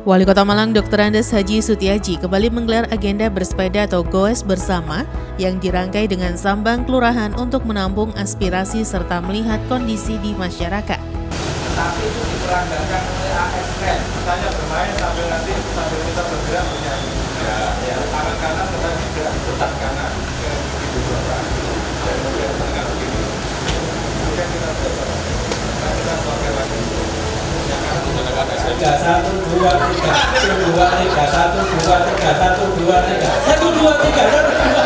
Wali Kota Malang Dr. Andes Haji Sutiaji kembali menggelar agenda bersepeda atau goes bersama yang dirangkai dengan sambang kelurahan untuk menampung aspirasi serta melihat kondisi di masyarakat. Tapi itu diperagakan oleh ASN, misalnya bermain sambil kita bergerak bernyanyi. Ya, tangan kanan tetap bergerak, tetap kanan. Begitu Bapak. Dan kemudian tangan begini. Kemudian kita coba. Kita pakai lagi. 3, 1, 2, 3, 1, 2, 3, 1, 2, 3, 1, 2, 3, 1, 2, 3, 1, 2, 3, 1, 2, 3.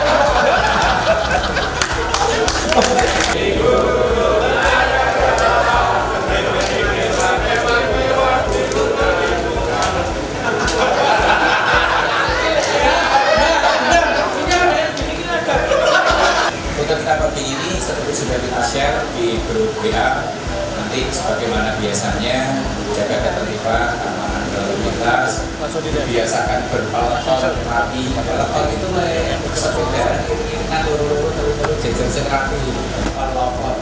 Untuk kita pagi ini seperti sudah kita share di grup WA, nanti sebagaimana biasanya jaga ketertiban, keamanan lalu lintas, biasakan berpeloton rapi. Peloton itu bersepeda dengan lurus jejer rapi. Peloton,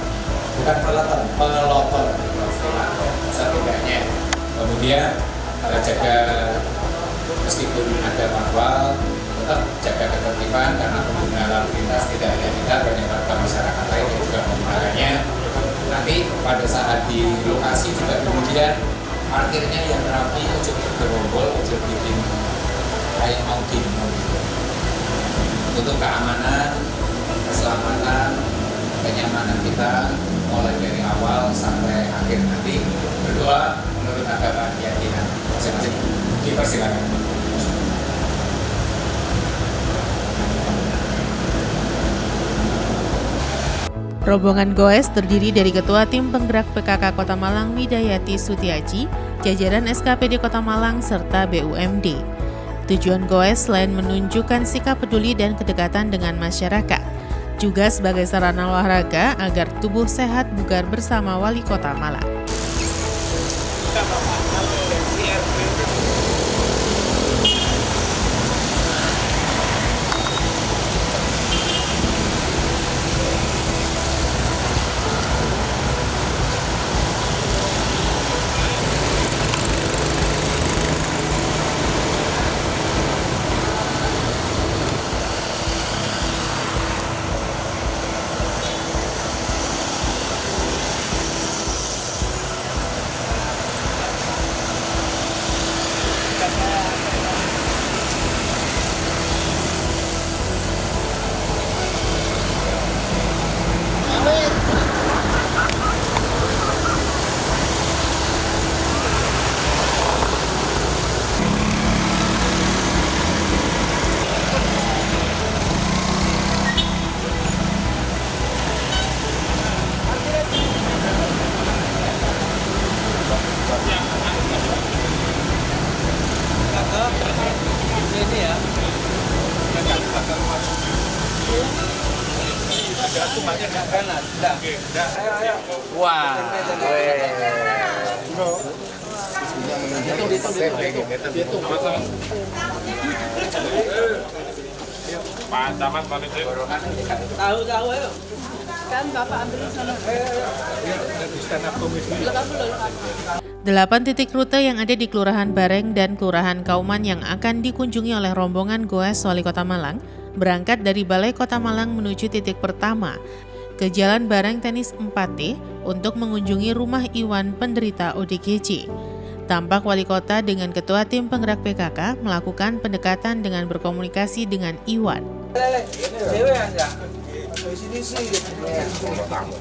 bukan peloton, peloton setidaknya. Kemudian jaga meskipun ada manual, tetap jaga ketertiban karena pengguna lalu lintas tidak hanya kita, banyak warga masyarakat lain yang juga menggunakannya. Nanti pada saat di lokasi juga kemudian parkirnya yang rapi, ojo gerombol, ojo bikin kayak mau demo. Untuk keamanan, keselamatan, kenyamanan kita mulai dari awal sampai akhir nanti berdoa menurut agama keyakinan masing-masing. Dipersilakan. Rombongan goes terdiri dari Ketua Tim Penggerak PKK Kota Malang Widayati Sutiaji, jajaran SKPD Kota Malang, serta BUMD. Tujuan goes selain menunjukkan sikap peduli dan kedekatan dengan masyarakat, juga sebagai sarana olahraga agar tubuh sehat bugar bersama Wali Kota Malang. Ini ya. Aku makan yang kanan. Dah. Ayo. Wah. Hitung. Pak Camat Pak itu. Tahu ayo. Kan Bapak ambil sana. Ayo. 8 titik rute yang ada di Kelurahan Bareng dan Kelurahan Kauman yang akan dikunjungi oleh rombongan goes Wali Kota Malang berangkat dari Balai Kota Malang menuju titik pertama ke Jalan Bareng Tenis 4T untuk mengunjungi rumah Iwan penderita ODGJ. Tampak Wali Kota dengan Ketua Tim Penggerak PKK melakukan pendekatan dengan berkomunikasi dengan Iwan.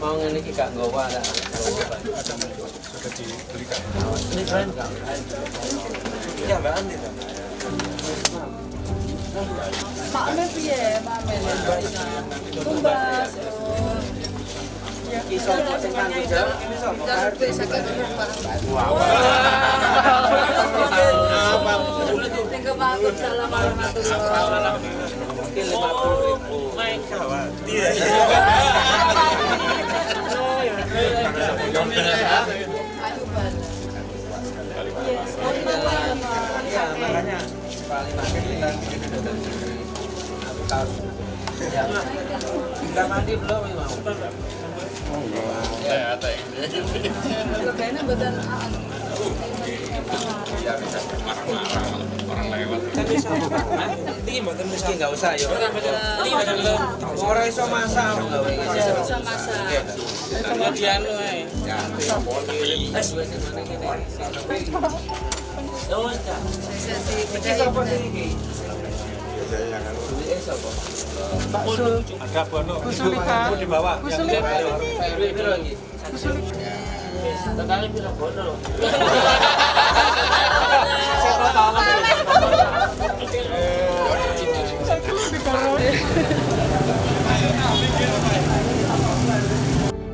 Mau ini gak nggawa ada. Sudah dibelikan. Ini keren enggak? Iya, Mbak Andi. Pak Ame piye, Pak Ame? Tumbas. Iso sing tanggung jawab ini sapa? Jadi sakit rumah. Tinggal bangun salam warahmatullah. Mungkin 50.000. My God. Ya, makanya paling akhir kita tahu. Ya. Udah mandi belum ini mau? Lebihnya buatan biar bisa marah-marah orang lewat. Iki mboten mesti enggak usah ya. Ora iso masak ora gawe iki. Bisa masak. Cuma dianu ae. Ya, telepon. Iki sapa sih iki? Ada bono. Itu di bawah. Piro iki? Tekane piro bono?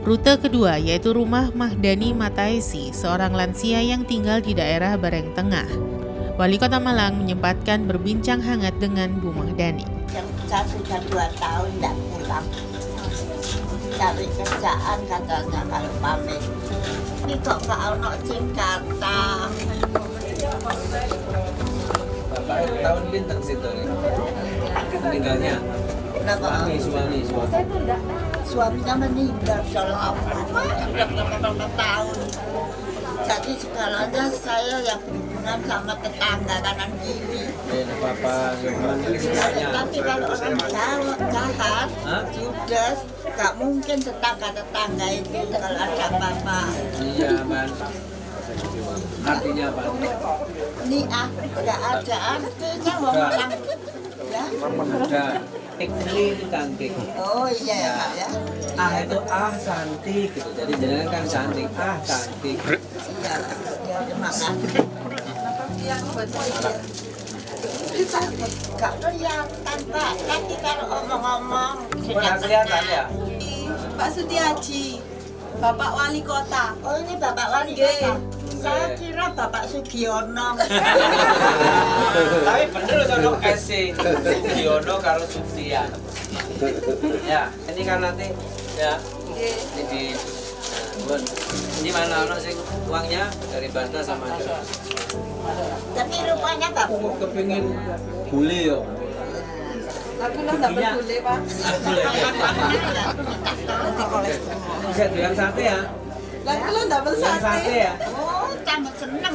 Rute kedua yaitu rumah Mahdani Mataesi, seorang lansia yang tinggal di daerah Bareng Tengah. Wali Kota Malang menyempatkan berbincang hangat dengan Bu Mahdani. Saya sudah 2 tahun tidak pulang. Cari kerjaan katanya kalau pamit. Ini kok gak ono sing kata. Bapak tahun pinten situ nih? Meninggalnya. Kenapa? Suami. Suaminya meninggal sudah berapa tahun. Jadi segalanya saya yang berhubungan sama tetangga kanan kiri. Bapak ini sebenarnya. Tapi kalau orang jahat, judes, gak mungkin tetangga itu kalau ada apa-apa. Iya, Man. Artinya apa? Ini gak ada artinya mau bilang. Ya? Ada. Ini cantik. Oh iya ya Pak ya. Itu cantik gitu. Jadi jangan kan cantik. Cantik. Ya, terima kasih. Kita gak kelihatan Pak, tapi kalau omong-omong Nggak kelihatan ya? Pak Sutiaji, Bapak Wali Kota. Oh ini Bapak Wali Kota. Saya kira Bapak Sugiono. Tapi bener sono SC Sugiono karo Suktian. Ya, ini kan nanti ya di Bun. Ini mana ono sing uangnya dari Banta sama Jawa. Tapi rupanya Bapak Kepingin gule yo. Aku lo dapat gule Pak. nanti kolesterol. Bisa bilang sate ya? Aku lo dapat Bilang sate sate. ya? Oh, tambah seneng.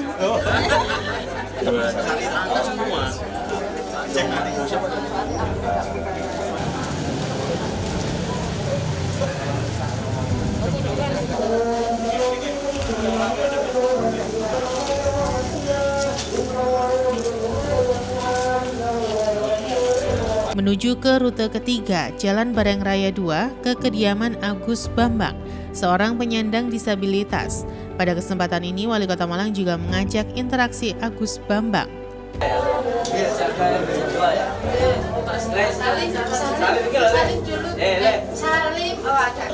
Menuju ke rute ketiga, Jalan Bareng Raya 2 ke kediaman Agus Bambang, seorang penyandang disabilitas. Pada kesempatan ini, Wali Kota Malang juga mengajak interaksi Agus Bambang. Iya, siapa yang berdua ya? Salim dulu. Salim. Oh ada.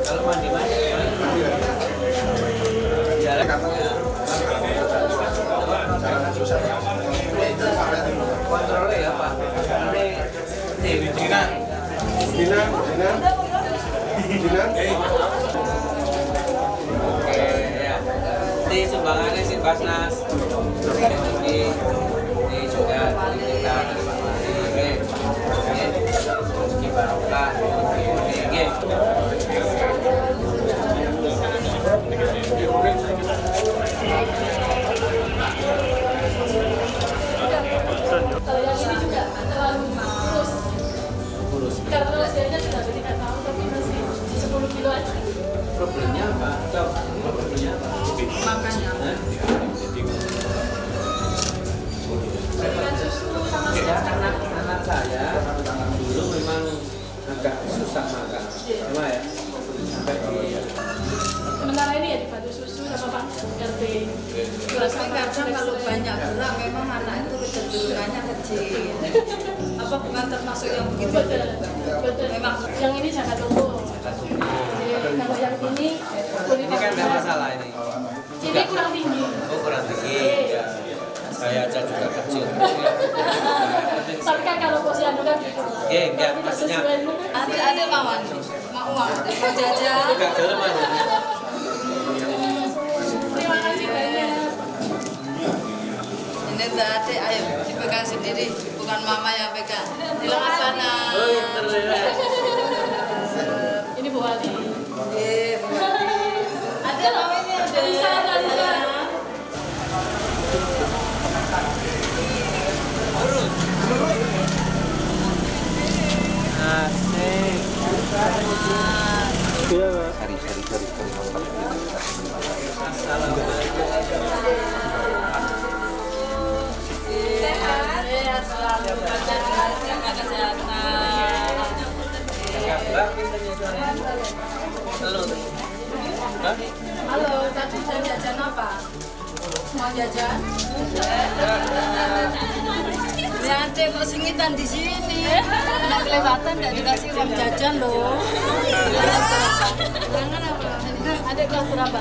Kalau mandi jalan kontrolnya ya Pak. Dina. Oke ya. Ini sumbangannya si Basnas. Ini juga dari kita dari Pak Mari. Oke. Barokah. Oke. Karena usianya sudah 3 tahun tapi masih 10 kilo aja. Problemnya apa? Problemnya apa? Makanya. Berikan susu sama Ya, anak saya dulu memang agak susah makan. Cuma ya sampai di sementara ini ya dibantu susu sama Pak RT. Tapi kadang kalau banyak gerak memang anak itu kecenderungannya kecil. Apa bukan termasuk yang begitu? Betul. Memang Yang ini jangan tunggu. Kalau yang ini ini kan nggak masalah ini. ini kurang tinggi. Oh kurang tinggi. Ya. Saya aja juga kecil. Tapi kan kalau posyandu kan gitu. Enggak, maksudnya ada mawon. Mau Mau jajan. Gak gelem aja. Terima kasih banyak. Ini tadi, ayo dipegang sendiri, bukan mama yang pegang. Silakan sana. Oh, yang terlihat. Ini Bu Ali. Iya, Bu Adi. Ada namanya ada. Lisa. Asik. Sehat selalu, jaga kesehatan. Halo. Hah? Halo, tadi mau jajan apa? Mau jajan? Lihat kok singitan di sini. Nggak kelewatan, nggak dikasih uang jajan loh. Jangan apa? Ada kelas berapa?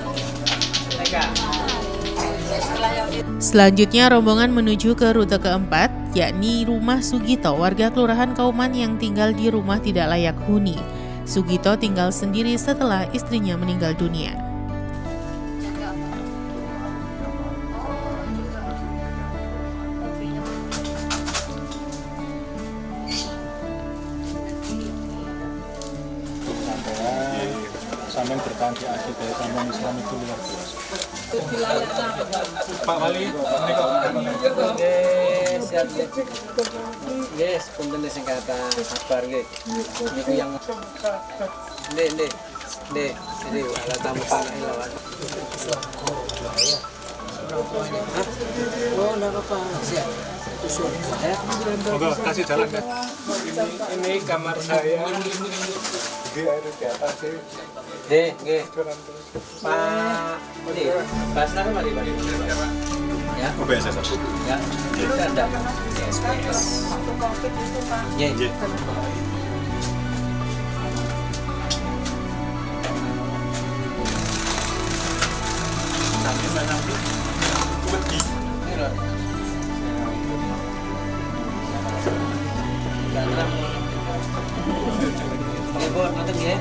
Eka. Selanjutnya rombongan menuju ke rute keempat, yakni rumah Sugito, warga Kelurahan Kauman yang tinggal di rumah tidak layak huni. Sugito tinggal sendiri setelah istrinya meninggal dunia. Sampai bertahan di akhir dari sampai Islam itu luar biasa. Pak Wali, ini kok Siap. Yes, punten sing kata sabar nggih. Niku yang Ndek. Jadi ala tamu panai lawan. Oh, enggak apa-apa. Siap. Usul. Moga kasih jalan kan. Ini kamar saya. Di air di atas sih. Nggih. Pak, ini bahasa apa mari Pak? Ya. Oh, biasa satu. Ya. Ada. SPS. Ya. Sampai mana nanti? Wedi. Ini loh. Jangan. Oke, Bu, nonton ya.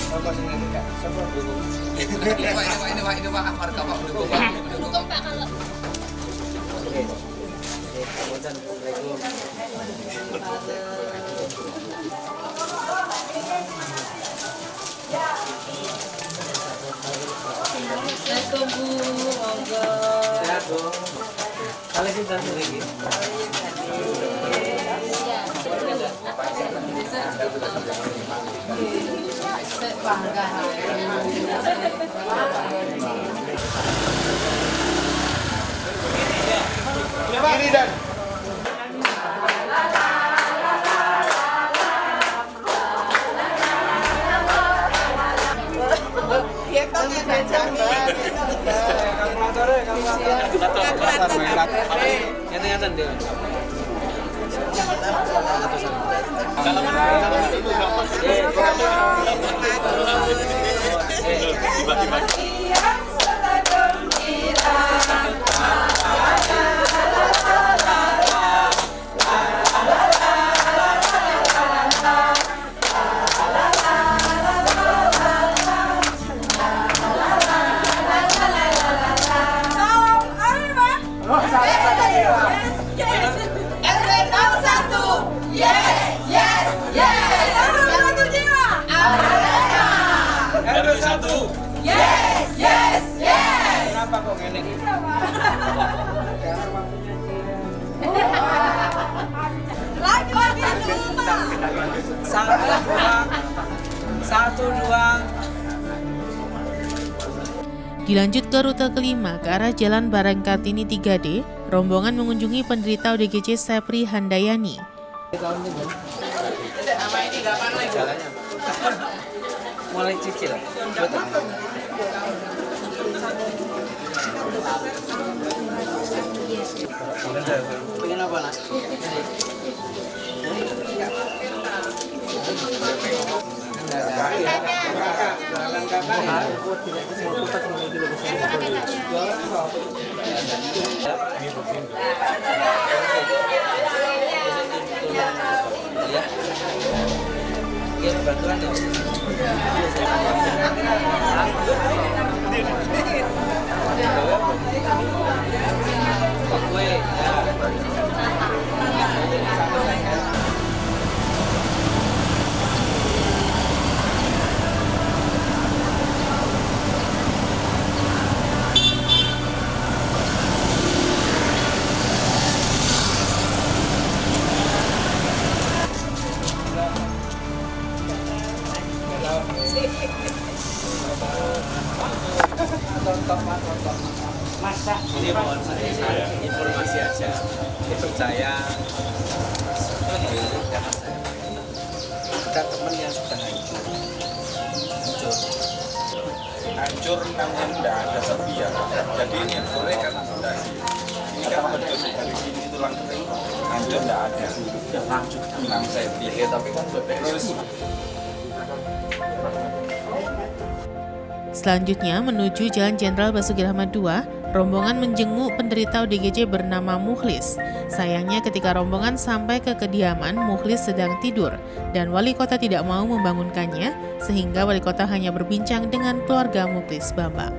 Apa sih ini Kak? Siapa dukung? Ini Pak marka Pak dukung Pak. Dukung Pak kalau. Oke. Assalamualaikum. Assalamualaikum Bu, monggo. Sehat, Bu. Kali kita lagi. Bangga. Kiri dan Nyata-nyata dia. Kenapa kok gini? Lagi di rumah. Satu dua. Dilanjut ke rute kelima ke arah Jalan Barangkartini 3D, rombongan mengunjungi penderita ODGJ Sepri Handayani. Jalannya mulai cicil. Betul. Pengen apa nak? ya. Oke, bantuan ya. Kue, ya. Masa ini mohon saya informasi aja, dipercaya kita teman yang sudah Hancur namun tidak ada sepi ya. Jadi ini boleh karena fondasi. Ini kan hancur dari sini tulang kering. Hancur tidak ada. Hancur 6 cm. Tapi kan terus. Selanjutnya menuju Jalan Jenderal Basuki Rahmat II, rombongan menjenguk penderita ODGJ bernama Mukhlis. Sayangnya ketika rombongan sampai ke kediaman, Mukhlis sedang tidur dan wali kota tidak mau membangunkannya, sehingga wali kota hanya berbincang dengan keluarga Mukhlis Bambang.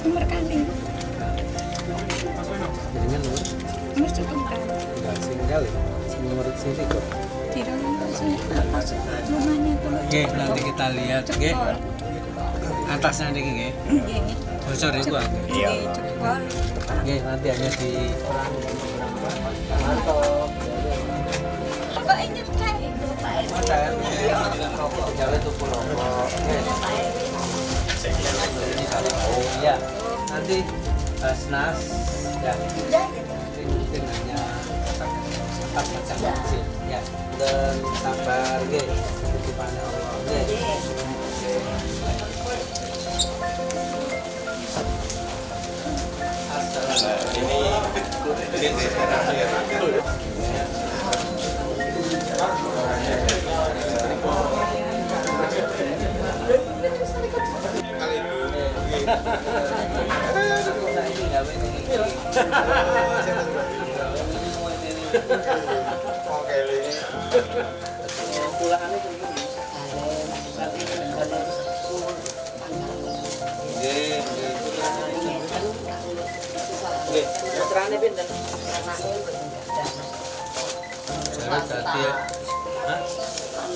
Nomor kami. Jaringan nomor? Nomor cukup kan? Enggak, single ya. Nomor sini kok. Tidak masuk rumahnya tuh. Oke, nanti kita lihat, oke. Atasnya nih, oke. Bocor itu, oke. Iya. Cukup. Oke, nanti hanya di Kok ini kayak Jawa itu pulau. Ya, nanti Basnas ya. Mungkin hanya macam kecil ya. Dan sabar, oke. Titipan Allah, oke.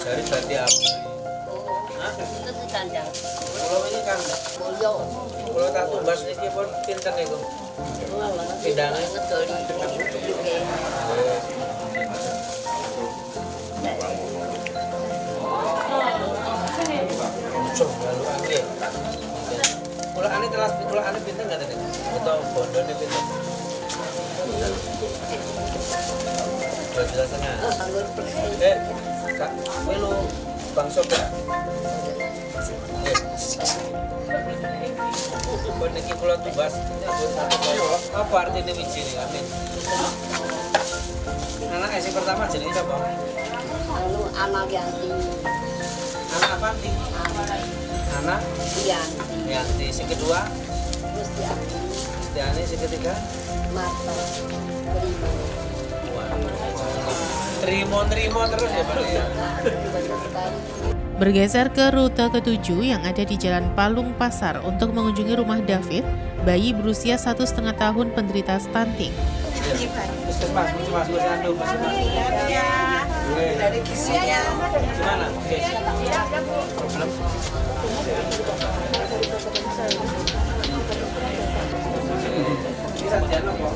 Dari tadi apa? Pulau ini kan pulau tak tumbas ini pun pinter nih kok. Pindahnya pulau ini telah pulau ini pinter nggak tadi? Atau bondo ini pinter? 2,5 juta. Kak, ini lu Bang Sob ya? Kondisi pulau Tubas apa artinya biji nih? Amin. Anak esi pertama jadi siapa? Anak Yanti. Anak apa nanti? Anak Yanti. Yanti. Si kedua? Kristiani. Kristiani. Si ketiga? Marta. Trimo terus ya Pak ya. Bergeser ke rute ke-7 yang ada di Jalan Palung Pasar untuk mengunjungi rumah David, bayi berusia 1,5 tahun penderita stunting. Mas, anu, Mas. dari kisinya. Gimana? Oke. Problem? Bisa jalan kok.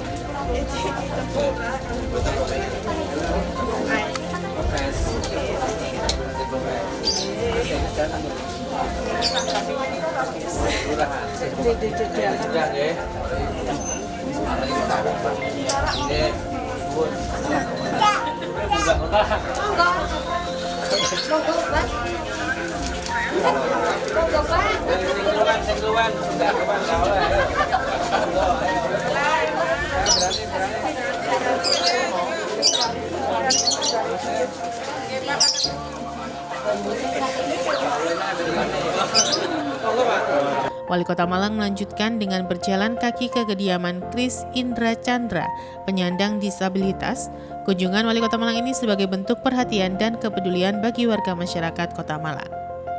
Wali Kota Malang melanjutkan dengan berjalan kaki ke kediaman Kris Indra Chandra, penyandang disabilitas. Kunjungan Wali Kota Malang ini sebagai bentuk perhatian dan kepedulian bagi warga masyarakat Kota Malang.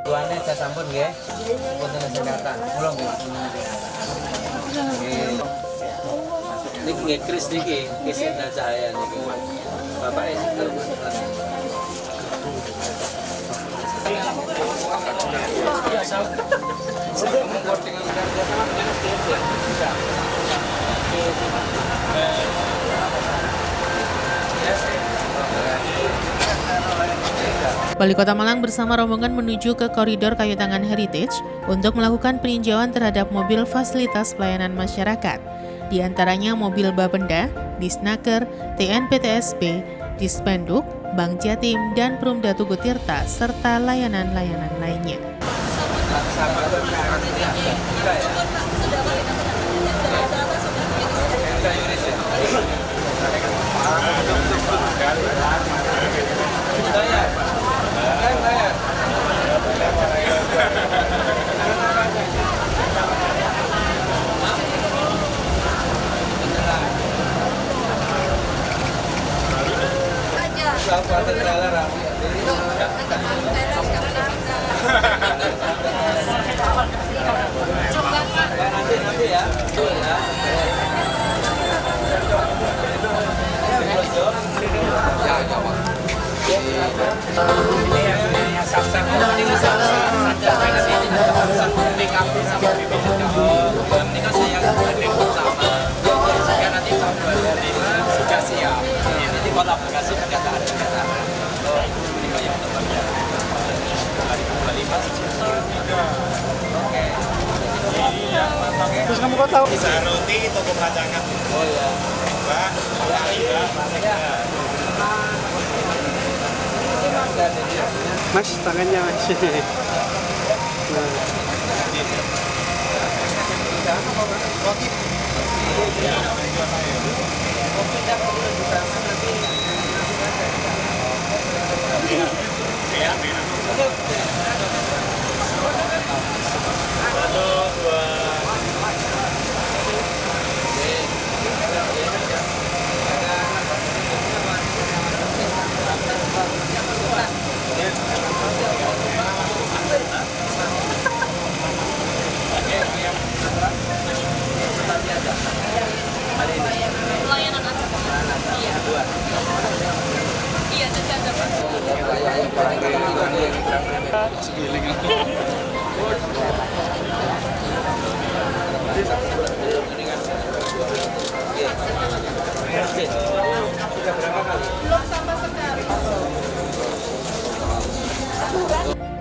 Tuannya saya sampun nggih. Punten kesehatan. Kula nggih. Niki nggih Kris niki, Kris Indra Cahaya niki. Bapak itu. Wali Kota Malang bersama rombongan menuju ke koridor Kayu Tangan Heritage untuk melakukan peninjauan terhadap mobil fasilitas pelayanan masyarakat, di antaranya mobil Bapenda, Disnaker, TNPTSB, Dispenduk, Bank Jatim, dan Perumda Tugu Tirta, serta layanan-layanan lainnya. Nanti ya. Terus kamu kok tahu? Bisa roti toko kacangan. Oh iya. Mas, tangannya mas.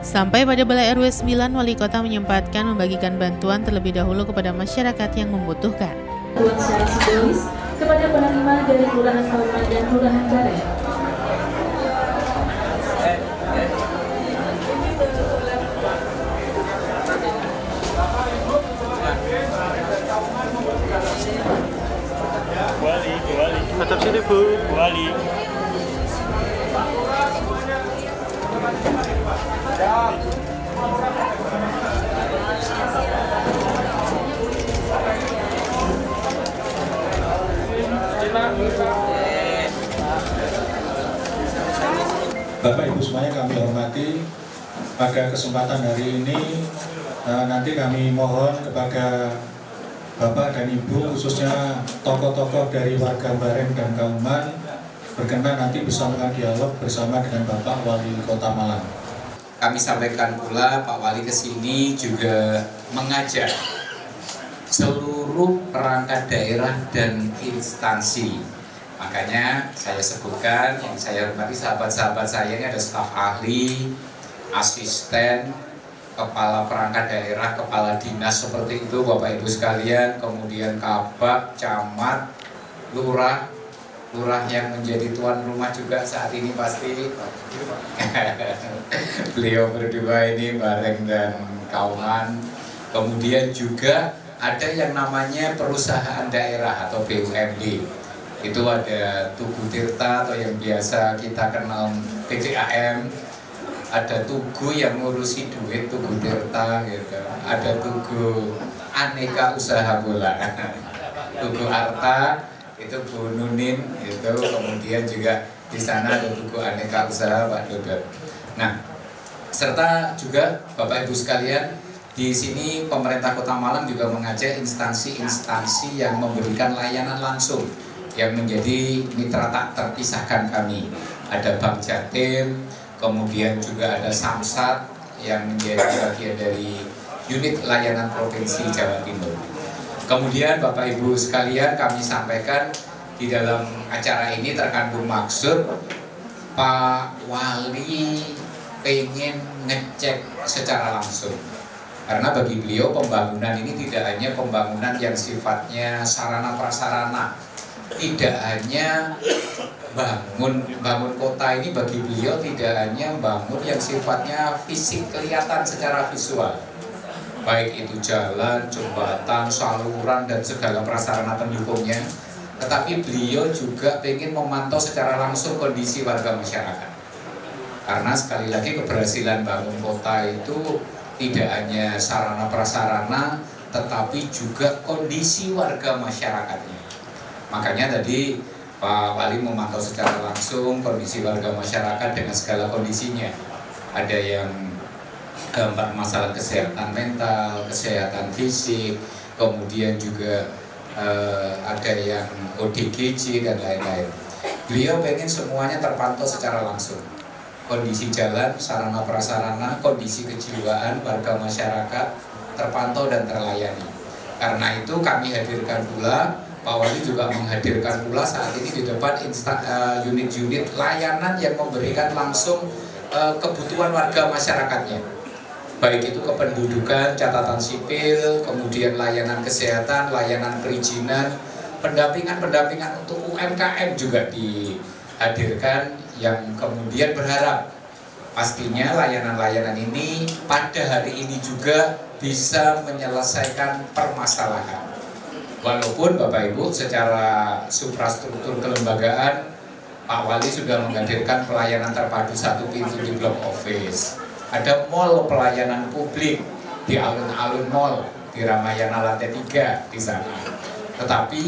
Sampai pada Balai RW 9, Wali Kota menyempatkan membagikan bantuan terlebih dahulu kepada masyarakat yang membutuhkan. Bantuan secara simbolis kepada penerima dari Kelurahan Kauman dan Kelurahan Bareng. Tetap sini Bu. Wali. Bapak Ibu semuanya kami hormati, pada kesempatan hari ini nanti kami mohon kepada Bapak dan Ibu, khususnya tokoh-tokoh dari warga Bareng dan Kauman, berkenan nanti bisa melakukan dialog bersama dengan Bapak Wali Kota Malang. Kami sampaikan pula Pak Wali kesini juga mengajak seluruh perangkat daerah dan instansi. Makanya saya sebutkan, yang saya hormati sahabat-sahabat saya ini ada staf ahli, asisten, kepala perangkat daerah, kepala dinas seperti itu Bapak Ibu sekalian, kemudian kabak, camat, lurah yang menjadi tuan rumah juga saat ini pasti beliau berdua ini Bareng dan Kauman. Kemudian juga ada yang namanya perusahaan daerah atau BUMD. Itu ada Tugu Tirta atau yang biasa kita kenal PDAM, ada Tugu yang ngurusi duit, Tugu Tirta gitu. Ada Tugu Aneka Usaha Bola. Tugu Arta itu Bu Nunin itu, kemudian juga di sana ada Tugu Aneka Usaha Pak Dodot. Nah, serta juga Bapak Ibu sekalian, di sini pemerintah Kota Malang juga mengajak instansi-instansi yang memberikan layanan langsung yang menjadi mitra tak terpisahkan kami. Ada Bank Jatim, kemudian juga ada Samsat yang menjadi bagian dari unit layanan Provinsi Jawa Timur. Kemudian Bapak Ibu sekalian, kami sampaikan di dalam acara ini terkandung maksud Pak Wali pengen ngecek secara langsung. Karena bagi beliau pembangunan ini tidak hanya pembangunan yang sifatnya sarana prasarana, tidak hanya bangun kota ini bagi beliau tidak hanya bangun yang sifatnya fisik, kelihatan secara visual, baik itu jalan, jembatan, saluran dan segala prasarana pendukungnya, tetapi beliau juga ingin memantau secara langsung kondisi warga masyarakat. Karena sekali lagi keberhasilan bangun kota itu tidak hanya sarana prasarana, tetapi juga kondisi warga masyarakatnya. Makanya tadi Pak Wali memantau secara langsung kondisi warga masyarakat dengan segala kondisinya. Ada yang masalah kesehatan mental, kesehatan fisik, kemudian juga ada yang ODGJ dan lain-lain. Beliau pengen semuanya terpantau secara langsung. Kondisi jalan, sarana prasarana, kondisi kejiwaan warga masyarakat terpantau dan terlayani. Karena itu kami hadirkan pula, Pak Wali juga menghadirkan pula saat ini di depan unit-unit layanan yang memberikan langsung kebutuhan warga masyarakatnya. Baik itu kependudukan, catatan sipil, kemudian layanan kesehatan, layanan perizinan, pendampingan untuk UMKM juga dihadirkan, yang kemudian berharap pastinya layanan-layanan ini pada hari ini juga bisa menyelesaikan permasalahan. Walaupun Bapak Ibu secara suprastruktur kelembagaan Pak Wali sudah menghadirkan pelayanan terpadu satu pintu di Blok Office. Ada mall pelayanan publik di alun-alun mall di Ramayana lantai 3 di sana. Tetapi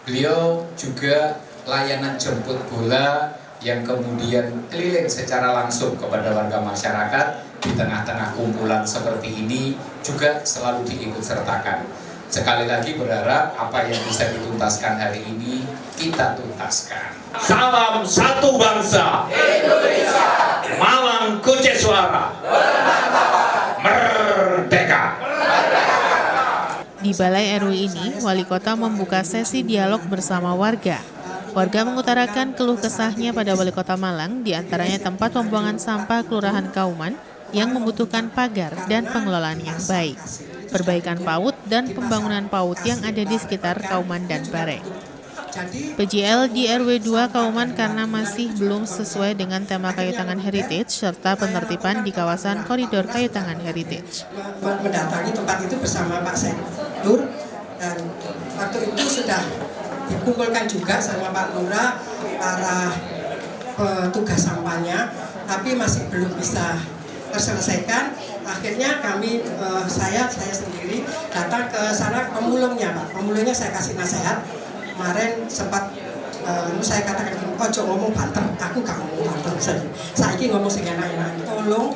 beliau juga layanan jemput bola yang kemudian keliling secara langsung kepada warga masyarakat di tengah-tengah kumpulan seperti ini juga selalu diikut sertakan. Sekali lagi berharap apa yang bisa dituntaskan hari ini kita tuntaskan. Salam satu bangsa Indonesia, Malang Kucek Suara, Merdeka. Di Balai RW ini, Wali Kota membuka sesi dialog bersama warga. Warga mengutarakan keluh kesahnya pada Wali Kota Malang, diantaranya tempat pembuangan sampah Kelurahan Kauman yang membutuhkan pagar dan pengelolaan yang baik, perbaikan PAUD dan pembangunan PAUD yang ada di sekitar Kauman dan Bareng. PJL di RW 2 Kauman karena masih belum sesuai dengan tema Kayu Tangan Heritage serta penertiban di kawasan koridor Kayu Tangan Heritage. Mendatangi tempat itu bersama Pak Sekdur, dan waktu itu sudah dikumpulkan juga sama Pak Lurah para petugas sampahnya, tapi masih belum bisa terselesaikan. Akhirnya kami, saya sendiri datang ke sana pemulungnya Pak. Pemulungnya saya kasih nasihat. Kemarin sempat saya katakan gini, ojo ngomong banter, aku gak ngomong banter. Saya ini ngomong sing enak-enak, tolong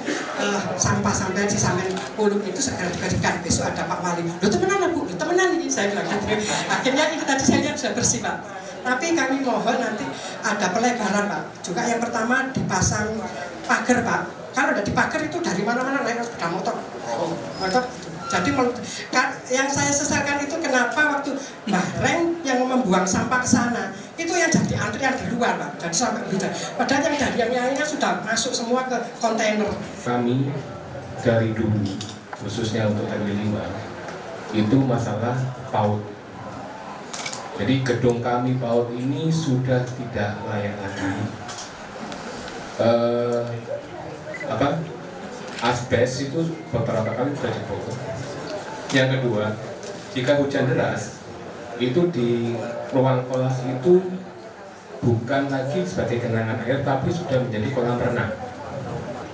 sampah-sampah si sampean pulung itu segera dikasihkan. Besok ada Pak Wali. Loh temenan Bu, temenan ini saya bilang gitu. Akhirnya ini tadi saya lihat sudah bersih Pak. Tapi kami mohon nanti ada pelebaran Pak. Juga yang pertama dipasang pagar Pak. Kalau udah dipagar itu dari mana-mana naik sepeda motor. Jadi yang saya sesalkan itu kenapa waktu Bareng yang membuang sampah ke sana itu yang jadi antrian di luar Pak. Jadi sampai hujan. Padahal yang dari yang lainnya sudah masuk semua ke kontainer. Kami dari dulu khususnya untuk RW 5 itu masalah PAUD. Jadi gedung kami PAUD ini sudah tidak layak lagi. Asbes itu beberapa kali sudah dibongkar. Yang kedua, jika hujan deras, itu di ruang kelas itu bukan lagi sebagai genangan air tapi sudah menjadi kolam renang.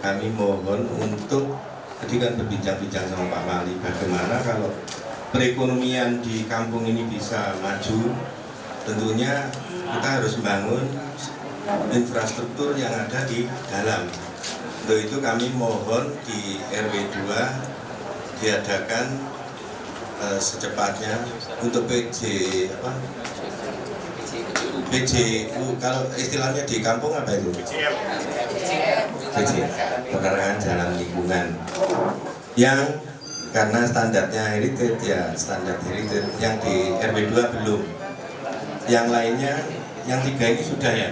Kami mohon untuk ketika berbincang-bincang sama Pak Wali, bagaimana kalau perekonomian di kampung ini bisa maju, tentunya kita harus membangun infrastruktur yang ada di dalam. Untuk itu kami mohon di RW 2 diadakan secepatnya untuk PJU, kalau istilahnya di kampung apa itu? PJU, penerangan jalan lingkungan, yang karena standarnya heritage ya standar heritage, yang di RW 2 belum, yang lainnya, yang 3 ini sudah ya.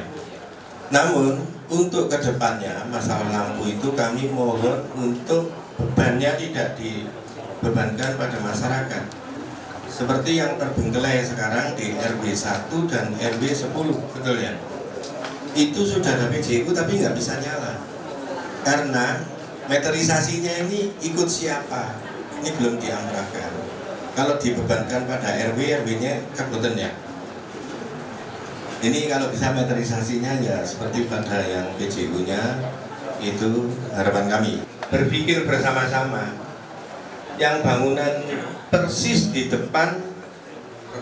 Namun untuk kedepannya masalah lampu itu kami mohon untuk bebannya tidak dibebankan pada masyarakat. Seperti yang terbengkelai sekarang di RW 1 dan RW 10, betul ya? Itu sudah ada PJU tapi nggak bisa nyala. Karena meterisasinya ini ikut siapa? Ini belum diamrahkan. Kalau dibebankan pada RW, RW-nya kabupaten ya. Ini kalau bisa meterisasinya ya seperti pada yang PJU-nya, itu harapan kami. Berpikir bersama-sama. Yang bangunan persis di depan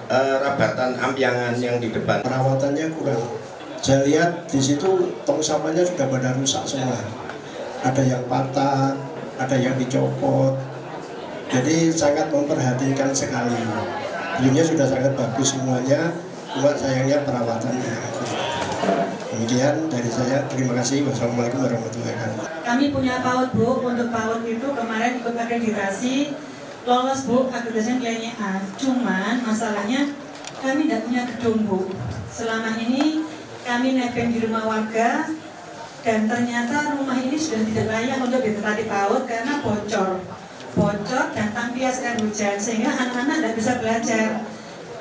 rabatan ampiangan yang di depan. Perawatannya kurang. Saya lihat di situ tong sampahnya sudah pada rusak semua. Ada yang patah, ada yang dicopot. Jadi sangat memperhatikan sekali. Dulunya sudah sangat bagus semuanya, cuma sayangnya perawatannya. Demikian dari saya, terima kasih. Wassalamualaikum warahmatullahi wabarakatuh. Kami punya PAUD, Bu. Untuk PAUD itu kemarin ikut akreditasi, lolos, Bu, akreditasinya nilainya A. Cuman masalahnya kami tidak punya gedung, Bu. Selama ini kami nebeng di rumah warga, dan ternyata rumah ini sudah tidak layak untuk ditempati PAUD karena bocor dan tampias air hujan, sehingga anak-anak tidak bisa belajar.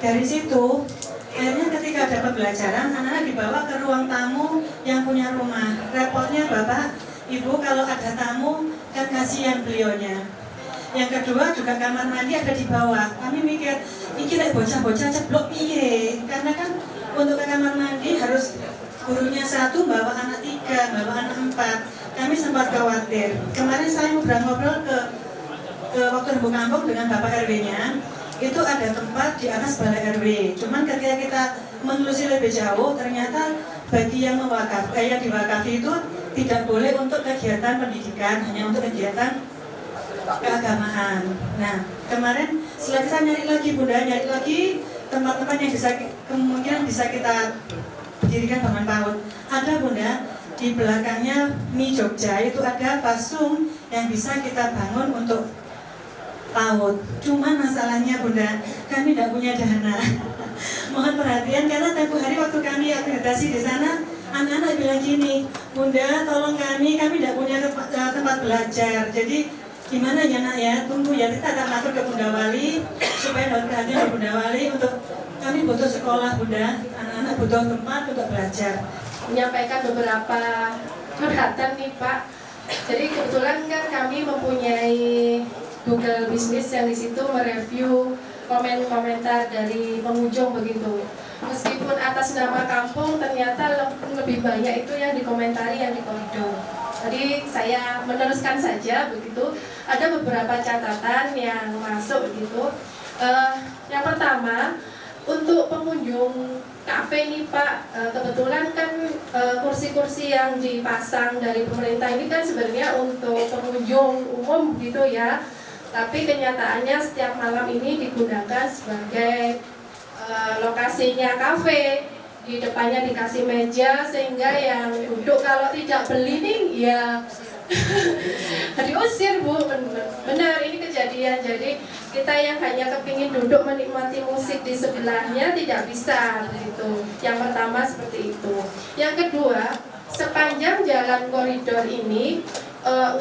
Dari situ akhirnya ketika ada pembelajaran, anak-anak dibawa ke ruang tamu yang punya rumah. Repotnya Bapak, Ibu, kalau ada tamu kan kasihan beliaunya. Yang kedua juga kamar mandi ada di bawah. Kami mikir, ini lek bocah-bocah ceblok piye? Karena kan untuk ke kamar mandi harus gurunya 1 bawa anak 3, bawa anak 4. Kami sempat khawatir. Kemarin saya ngobrol-ngobrol ke waktu Ibu Kampung dengan Bapak RW-nya. Itu ada tempat di atas balai RW. Cuman ketika kita menelusuri lebih jauh, ternyata bagi yang yang diwakafi itu tidak boleh untuk kegiatan pendidikan, hanya untuk kegiatan keagamaan. Nah, kemarin setelah kita nyari lagi, Bunda, nyari lagi tempat-tempat yang kemungkinan bisa kita dirikan bangunan PAUD. Ada, Bunda, di belakangnya Mi Jogja itu ada pasung yang bisa kita bangun untuk PAUD. Cuman masalahnya, Bunda, kami tidak punya dana. Mohon perhatian karena tempoh hari waktu kami akreditasi di sana, anak-anak bilang gini, Bunda, tolong kami tidak punya tempat belajar. Jadi gimana ya nak ya, tunggu ya, kita akan atur ke Bunda Wali supaya dapat perhatian dari Bunda Wali untuk kami butuh sekolah, Bunda, anak-anak butuh tempat untuk belajar. Menyampaikan beberapa curhatan nih Pak. Jadi kebetulan kan kami mempunyai Google Business yang di situ mereview komentar dari pengunjung begitu. Meskipun atas nama kampung, ternyata lebih banyak itu yang dikomentari yang di koridor. Jadi saya meneruskan saja begitu. Ada beberapa catatan yang masuk begitu. Yang pertama, untuk pengunjung kafe nih Pak, kebetulan kan kursi-kursi yang dipasang dari pemerintah ini kan sebenarnya untuk pengunjung umum gitu ya. Tapi kenyataannya setiap malam ini digunakan sebagai lokasinya kafe. Di depannya dikasih meja sehingga yang duduk kalau tidak beli nih ya diusir, Bu. Benar, ini kejadian. Jadi kita yang hanya kepingin duduk menikmati musik di sebelahnya tidak bisa begitu. Yang pertama seperti itu. Yang kedua, sepanjang jalan koridor ini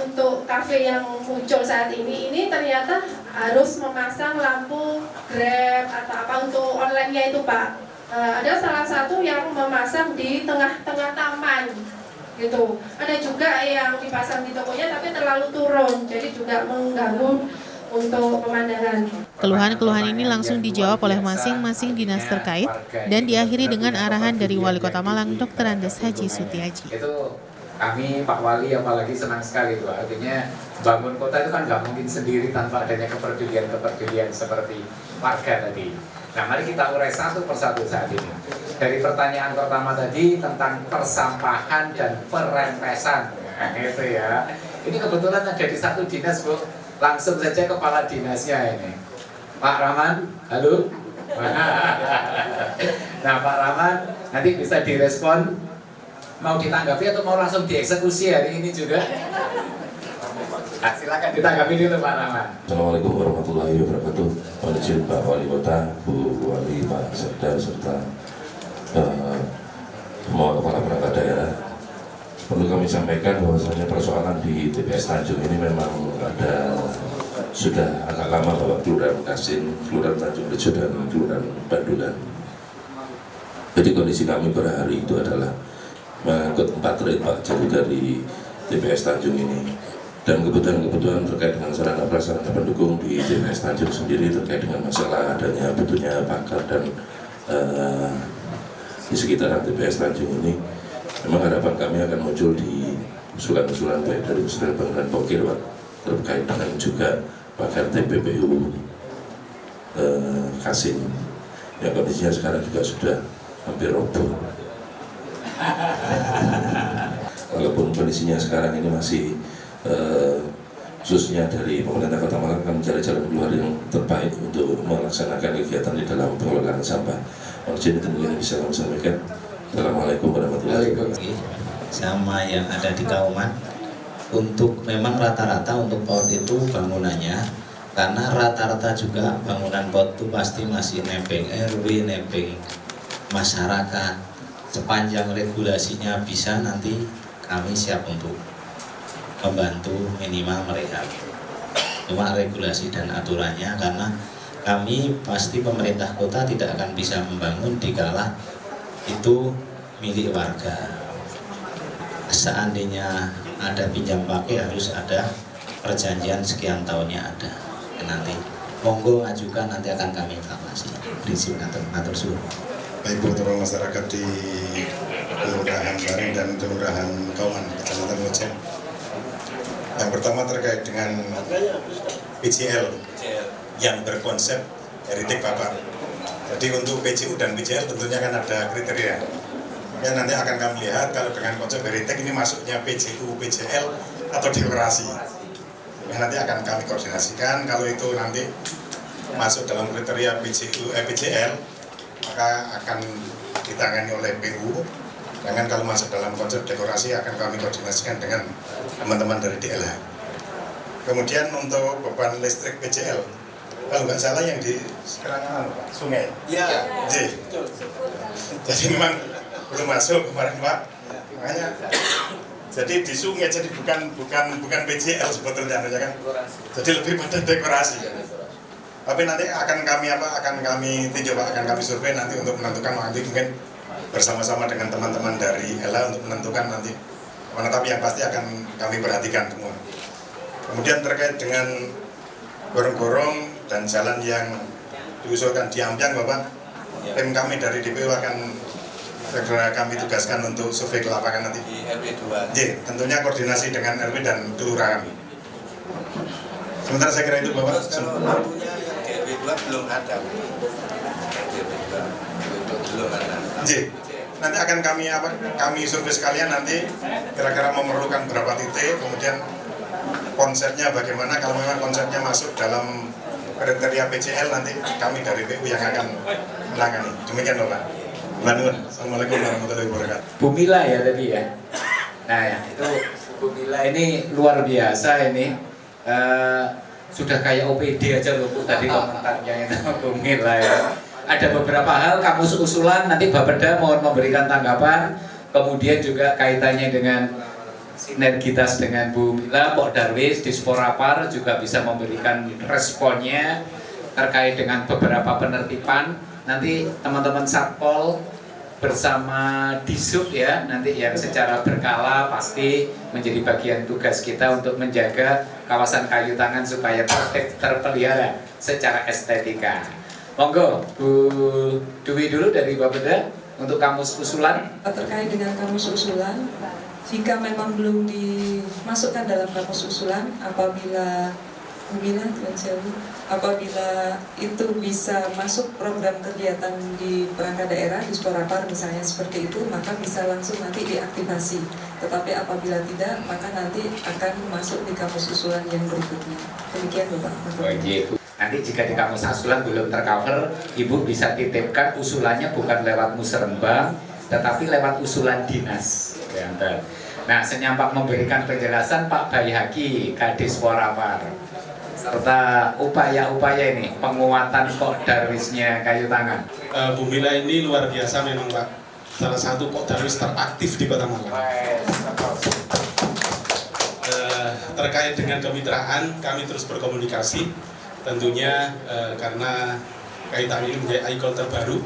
untuk kafe yang muncul saat ini ternyata harus memasang lampu Grab atau apa untuk online-nya itu Pak. Ada salah satu yang memasang di tengah-tengah taman gitu. Ada juga yang dipasang di tokonya tapi terlalu turun, jadi juga mengganggu untuk pemandangan. Keluhan-keluhan ini langsung dijawab oleh masing-masing dinas terkait dan diakhiri dengan arahan dari Wali Kota Malang Dr. Andes Haji Sutiaji. Itu kami Pak Wali apalagi senang sekali tuh, artinya bangun kota itu kan nggak mungkin sendiri tanpa adanya kepedulian seperti warga tadi. Nah mari kita urai satu persatu saat ini. Dari pertanyaan pertama tadi tentang persampahan dan perempesan, nah, itu ya. Ini kebetulan ada di satu dinas Bu, langsung saja kepala dinasnya ini, Pak Rahman, halo. Nah Pak Rahman nanti bisa direspon, mau ditanggapi atau mau langsung dieksekusi hari ini juga? Nah, silakan ditanggapi dulu Pak Rahman. Assalamualaikum warahmatullahi wabarakatuh. Mohon izin Pak Wali Kota, Bu Wali, Pak Sekda, serta semua kepala perangkat daerah. Perlu kami sampaikan bahwasanya persoalan di TPS Tanjung ini memang sudah agak lama bahwa Kelurahan Kasin, Kelurahan Tanjung Rejo dan Kelurahan Bandulan. Jadi kondisi kami pada hari itu adalah mengangkut 4 trade Pak, jadi dari TPS Tanjung ini. Dan kebutuhan terkait dengan sarana prasarana pendukung di TPS Tanjung sendiri terkait dengan masalah adanya butuhnya pagar dan di sekitaran TPS Tanjung ini, memang harapan kami akan muncul di usulan-usulan baik dari usulan bangunan pokir Pak, terkait dengan juga pagar TPPU Kasin yang kondisinya sekarang juga sudah hampir roboh. Walaupun kondisinya sekarang ini masih khususnya dari pemerintah Kota Malang akan mencari jalan keluar yang terbaik untuk melaksanakan kegiatan di dalam pengelolaan sampah. Jadi itu mungkin bisa kami sampaikan. Assalamualaikum warahmatullahi wabarakatuh. Sama yang ada di Kauman, untuk memang rata-rata untuk PAUD itu bangunannya, karena rata-rata juga bangunan PAUD itu pasti masih nebeng RW, nebeng masyarakat. Sepanjang regulasinya bisa, nanti kami siap untuk membantu minimal mereka. Cuma regulasi dan aturannya, karena kami pasti pemerintah kota tidak akan bisa membangun dikala itu milik warga. Seandainya ada pinjam pakai harus ada perjanjian sekian tahunnya ada. Nanti monggo ngajukan, nanti akan kami evaluasi. Prinsip ngatur suruh. Baik teman-teman masyarakat di Kelurahan Bareng dan Kelurahan Kauman, Kecamatan Ngoceh. Yang pertama terkait dengan PJL yang berkonsep heritage Bapak. Jadi untuk PJU dan PJL tentunya kan ada kriteria. Ya, nanti akan kami lihat kalau dengan konsep heritage ini masuknya PJU, PJL atau dekorasi. Ya, nanti akan kami koordinasikan. Kalau itu nanti masuk dalam kriteria PJU, PJL, maka akan ditangani oleh PU. Jangan kalau masuk dalam konsep dekorasi akan kami koordinasikan dengan teman-teman dari DLH. Kemudian untuk beban listrik PJL, kalau nggak salah yang di sekarang sungai. Iya. Jadi memang belum masuk kemarin Pak. Makanya jadi di sungai, jadi bukan PJL sebetulnya kan. Jadi lebih pada dekorasi. Tapi nanti akan kami tinjau Pak, akan kami survei nanti untuk menentukan nanti mungkin bersama-sama dengan teman-teman dari LH untuk menentukan nanti mana, tapi yang pasti akan kami perhatikan semua. Kemudian terkait dengan gorong-gorong dan jalan yang diusulkan di Ampiang Bapak, tim kami dari DPU akan segera kami tugaskan untuk survei ke lapangan nanti di RW 2. Tentunya koordinasi dengan RW dan kelurahan. Sementara saya kira itu Bapak. Kalau lampunya yang di RW 2 belum ada. Belum ada. Nanti akan kami survei sekalian nanti kira-kira memerlukan berapa titik, kemudian konsepnya bagaimana. Kalau memang konsepnya masuk dalam kriteria PJL, nanti kami dari PU yang akan menangani. Demikian Bapak. Assalamualaikum warahmatullahi wabarakatuh. Bu Mila ya tadi ya. Nah ya, itu Bu Mila ini luar biasa ini. Sudah kayak OPD aja loh Bu tadi komentarnya itu Bu Mila ya. Ada beberapa hal kamu usulan, nanti Bapeda mohon memberikan tanggapan. Kemudian juga kaitannya dengan sinergitas dengan Bu Mila, Pak Darwis di Sporapar juga bisa memberikan responnya terkait dengan beberapa penertiban. Nanti teman-teman Satpol bersama Disub ya, nanti yang secara berkala pasti menjadi bagian tugas kita untuk menjaga kawasan Kayu Tangan supaya terpelihara secara estetika. Monggo Bu Dwi dulu dari Bapeda untuk kamus usulan. Terkait dengan kamus usulan, jika memang belum dimasukkan dalam kamus usulan, apabila itu bisa masuk program kegiatan di perangkat daerah di Sporapar misalnya seperti itu, maka bisa langsung nanti diaktifasi. Tetapi apabila tidak, maka nanti akan masuk di kamus usulan yang berikutnya. Demikian Bapak. Nanti jika di kamus usulan belum tercover, Ibu bisa titipkan usulannya bukan lewat Musrembang, tetapi lewat usulan dinas. Nah, senyampak memberikan penjelasan Pak Bayhaki, Kadis Sporapar, serta upaya-upaya ini penguatan Kokdarwisnya Kayu Tangan. Bu Mila ini luar biasa memang Pak, salah satu Kokdarwis teraktif di Kota Malang. Terkait dengan kemitraan, kami terus berkomunikasi tentunya karena Kayu Tangan ini menjadi ikon terbaru,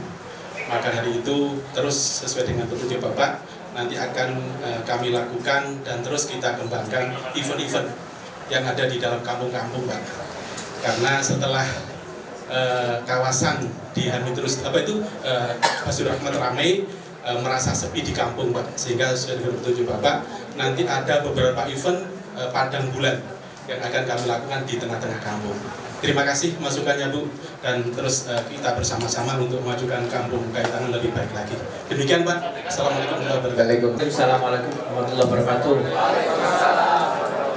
maka hari itu terus sesuai dengan petunjuk Bapak nanti akan kami lakukan dan terus kita kembangkan event-event yang ada di dalam kampung-kampung Pak. Karena setelah kawasan dihami terus Basur Rahmat ramai, merasa sepi di kampung Pak, sehingga sesuai dengan petunjuk Bapak nanti ada beberapa event padang bulan yang akan kami lakukan di tengah-tengah kampung. Terima kasih masukannya Bu, dan terus kita bersama-sama untuk memajukan kampung Kayu Tangan lebih baik lagi. Demikian Pak. Assalamualaikum warahmatullahi wabarakatuh. Assalamualaikum warahmatullahi wabarakatuh.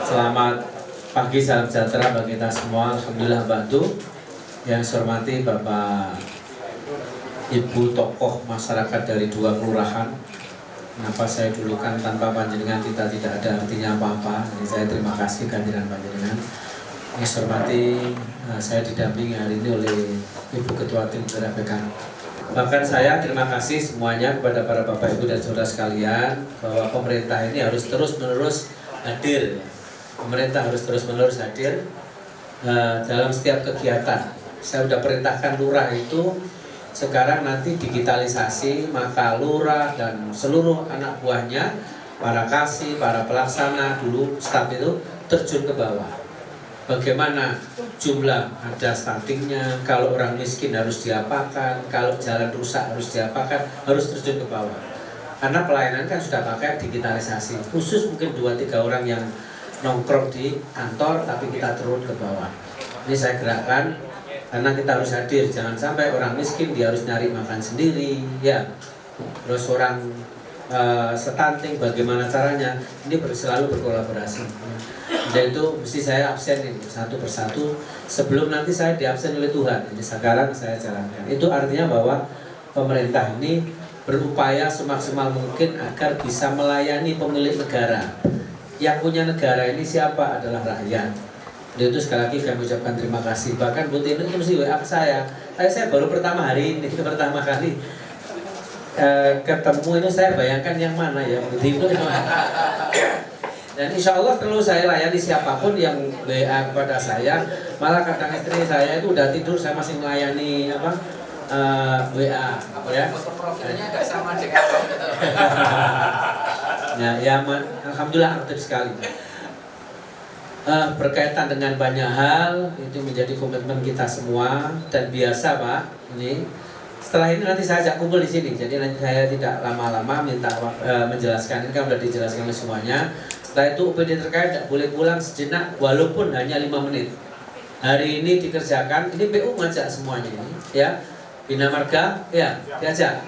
Selamat pagi, salam sejahtera bagi kita semua. Alhamdulillah bantu. Yang saya hormati Bapak Ibu tokoh masyarakat dari 2 kelurahan. Kenapa saya dulukan tanpa panjenengan kita tidak ada artinya apa-apa. Jadi saya terima kasih kehadiran panjenengan. Yang saya hormati, saya didampingi hari ini oleh Ibu Ketua Tim Gerak BK. Bahkan saya terima kasih semuanya kepada para Bapak Ibu dan Saudara sekalian bahwa pemerintah ini harus terus-menerus hadir. Pemerintah harus terus-menerus hadir dalam setiap kegiatan. Saya sudah perintahkan lurah itu sekarang nanti digitalisasi, maka lurah dan seluruh anak buahnya, para kasih, para pelaksana dulu, staf itu terjun ke bawah. Bagaimana jumlah ada stuntingnya, kalau orang miskin harus diapakan, kalau jalan rusak harus diapakan, harus terjun ke bawah. Karena pelayanan kan sudah pakai digitalisasi, khusus mungkin 2-3 orang yang nongkrong di kantor, tapi kita turun ke bawah. Ini saya gerakkan, karena kita harus hadir, jangan sampai orang miskin dia harus nyari makan sendiri, ya. Terus orang stunting bagaimana caranya, ini selalu berkolaborasi. Dan itu mesti saya absen ini satu persatu sebelum nanti saya diabsen oleh Tuhan. Jadi sekarang saya jalankan. Itu artinya bahwa pemerintah ini berupaya semaksimal mungkin agar bisa melayani pemilik negara. Yang punya negara ini siapa? Adalah rakyat. Dan itu sekali lagi kami ucapkan terima kasih. Bahkan Bu Tino itu mesti WA saya. Saya baru pertama hari ini, pertama kali ketemu ini, saya bayangkan yang mana ya Bu Tino. Dan insya Allah kalau saya layani siapapun yang WA kepada saya, malah kadang istri saya itu udah tidur, saya masih melayani WA, ya. Profilnya nggak sama dengan ya, alhamdulillah aktif sekali. Berkaitan dengan banyak hal itu menjadi komitmen kita semua dan biasa Pak. Ini setelah ini nanti saya ajak kumpul di sini. Jadi nanti saya tidak lama-lama minta menjelaskan, ini kan sudah dijelaskan oleh semuanya. Setelah itu UPD terkait tidak boleh pulang sejenak walaupun hanya 5 menit. Hari ini dikerjakan, ini PU ngajak semuanya ini, ya. Bina Marga, ya, diajak.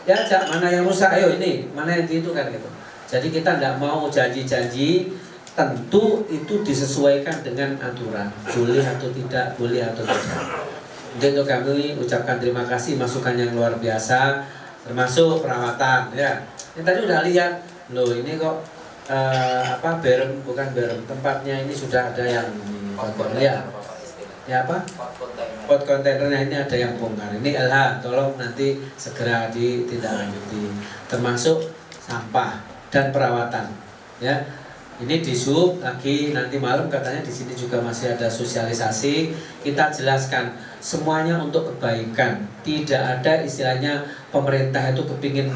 Diajak, mana yang rusak, ayo ini, mana yang itu kan gitu. Jadi kita tidak mau janji-janji, tentu itu disesuaikan dengan aturan. Boleh atau tidak, boleh atau tidak. Untuk kami ucapkan terima kasih masukan yang luar biasa, termasuk perawatan, ya. Ini tadi udah lihat, loh ini kok berem, bukan berem, tempatnya ini sudah ada yang ya apa pot kontainernya ini ada yang bongkar. Ini LH, tolong nanti segera ditindaklanjuti, termasuk sampah dan perawatan, ya. Ini di sub lagi nanti malam katanya di sini juga masih ada sosialisasi. Kita jelaskan semuanya untuk kebaikan. Tidak ada istilahnya pemerintah itu kepingin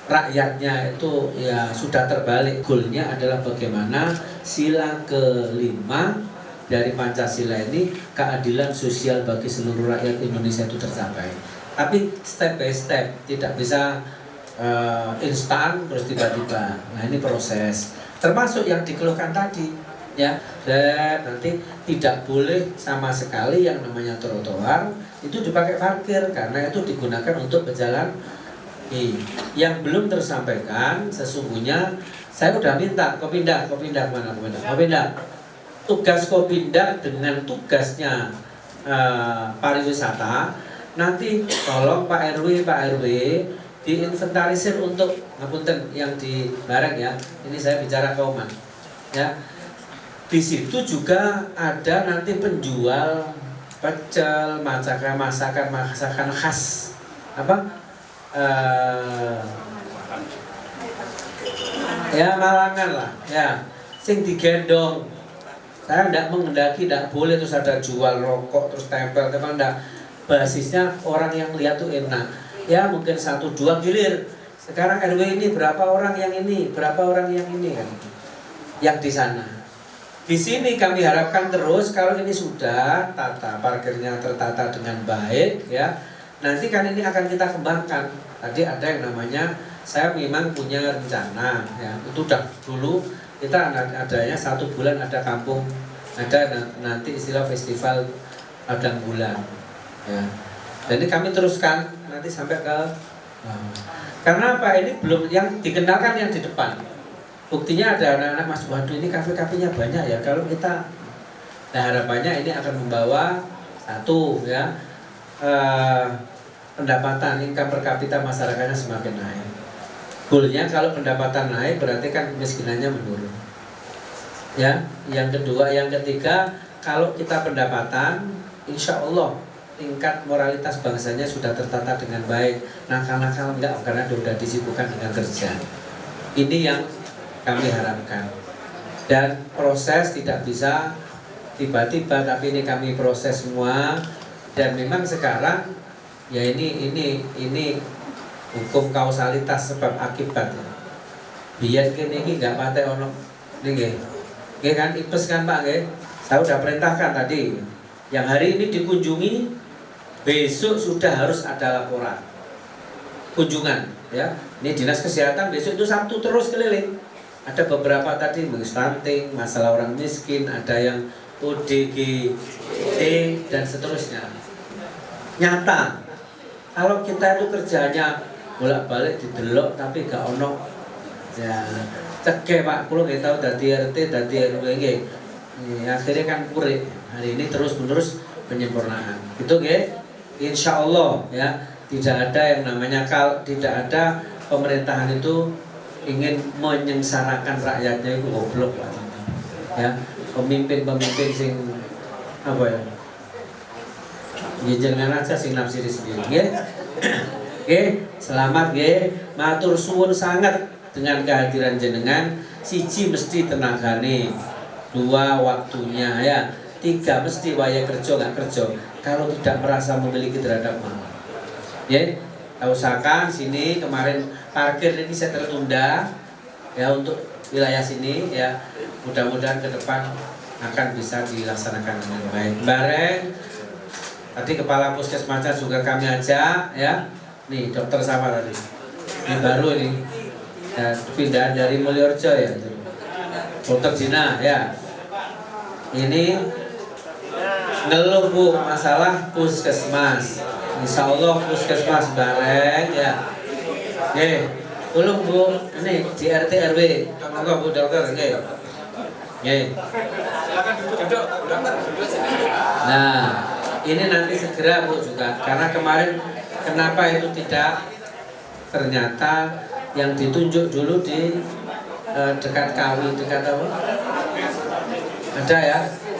rakyatnya itu ya sudah terbalik. Goalnya adalah bagaimana sila kelima dari Pancasila ini, keadilan sosial bagi seluruh rakyat Indonesia itu tercapai. Tapi step by step, tidak bisa instan terus tiba-tiba. Nah ini proses. Termasuk yang dikeluhkan tadi, ya. Dan nanti tidak boleh sama sekali yang namanya trotoar itu dipakai parkir karena itu digunakan untuk berjalan. Yang belum tersampaikan sesungguhnya saya udah minta Kopindah mana Kopindah. Tugas Kopindah dengan tugasnya pariwisata, nanti tolong Pak RW diinventarisir untuk ngapunten yang di Bareng ya. Ini saya bicara Kauman. Ya. Di situ juga ada nanti penjual pecel, masakan khas apa? Ya Malangan lah, ya. Sing digendong. Saya tidak mengendaki, tidak boleh terus ada jual rokok terus tempel, enggak. Basisnya orang yang lihat tuh enak. Ya mungkin 1-2 gilir. Sekarang RW ini berapa orang yang ini, berapa orang yang ini kan? Yang di sana. Di sini kami harapkan terus kalau ini sudah tata parkirnya tertata dengan baik, ya. Nanti kan ini akan kita kembangkan. Tadi ada yang namanya, saya memang punya rencana, ya. Itu udah dulu kita adanya 1 bulan ada kampung, ada nanti istilah festival Padang Bulan, ya. Dan ini kami teruskan nanti sampai ke karena apa, ini belum yang dikenalkan yang di depan. Buktinya ada anak-anak Mas, waduh ini kafe-kafenya banyak ya. Kalau kita, nah harapannya ini akan membawa satu ya pendapatan income per kapita masyarakatnya semakin naik. Goalnya kalau pendapatan naik berarti kan kemiskinannya menurun. Ya, yang kedua, yang ketiga, kalau kita pendapatan, insya Allah tingkat moralitas bangsanya sudah tertata dengan baik. Nakal-nakal enggak karena sudah disibukkan dengan kerja. Ini yang kami harapkan. Dan proses tidak bisa tiba-tiba, tapi ini kami proses semua. Dan memang sekarang ya ini hukum kausalitas sebab akibat. Biar kini nggak pakai ono nih kan ipes kan Pak nggih. Saya sudah perintahkan tadi yang hari ini dikunjungi, besok sudah harus ada laporan kunjungan ya. Ini dinas kesehatan besok itu Sabtu terus keliling. Ada beberapa tadi stunting, masalah orang miskin, ada yang ODGT dan seterusnya. Nyata kalau kita itu kerjanya bolak-balik didelok tapi gak ono ya cekek Pak, kulo nggih tahu dadi RT, dadi RW nggih. Akhirnya kan pure. Hari ini terus-menerus penyempurnaan. Itu nggih. Insyaallah ya, tidak ada yang namanya tidak ada pemerintahan itu ingin menyengsarakan rakyatnya itu goblok Pak. Ya, pemimpin-pemimpin sing apa ya? Ya jangan aja sing nafsiri sendiri nggih. Nggih, selamat nggih. Matur suwun sangat dengan kehadiran jenengan. 1 mesti tenagane, 2 waktunya ya, 3 mesti waya kerja gak kerja kalau tidak merasa memiliki terhadap mal. Ya, usahakan sini kemarin parkir ini saya tertunda ya untuk wilayah sini ya. Mudah-mudahan ke depan akan bisa dilaksanakan dengan baik. Bareng tadi kepala puskesmasnya juga kami ajak ya. Nih dokter sama tadi. Ini baru ini. Ya, pindahan dari Mulyorjo ya. Dokter Jina ya. Ini ngeluh Bu masalah puskesmas. Insya Allah puskesmas bareng ya. Oke, ulung Bu, ini di RT RW. Monggo Bu dokter, oke. Oke. Nah, ini nanti segera Bu juga, karena kemarin kenapa itu tidak, ternyata yang ditunjuk dulu di dekat Kawi, dekat apa? Ada ya,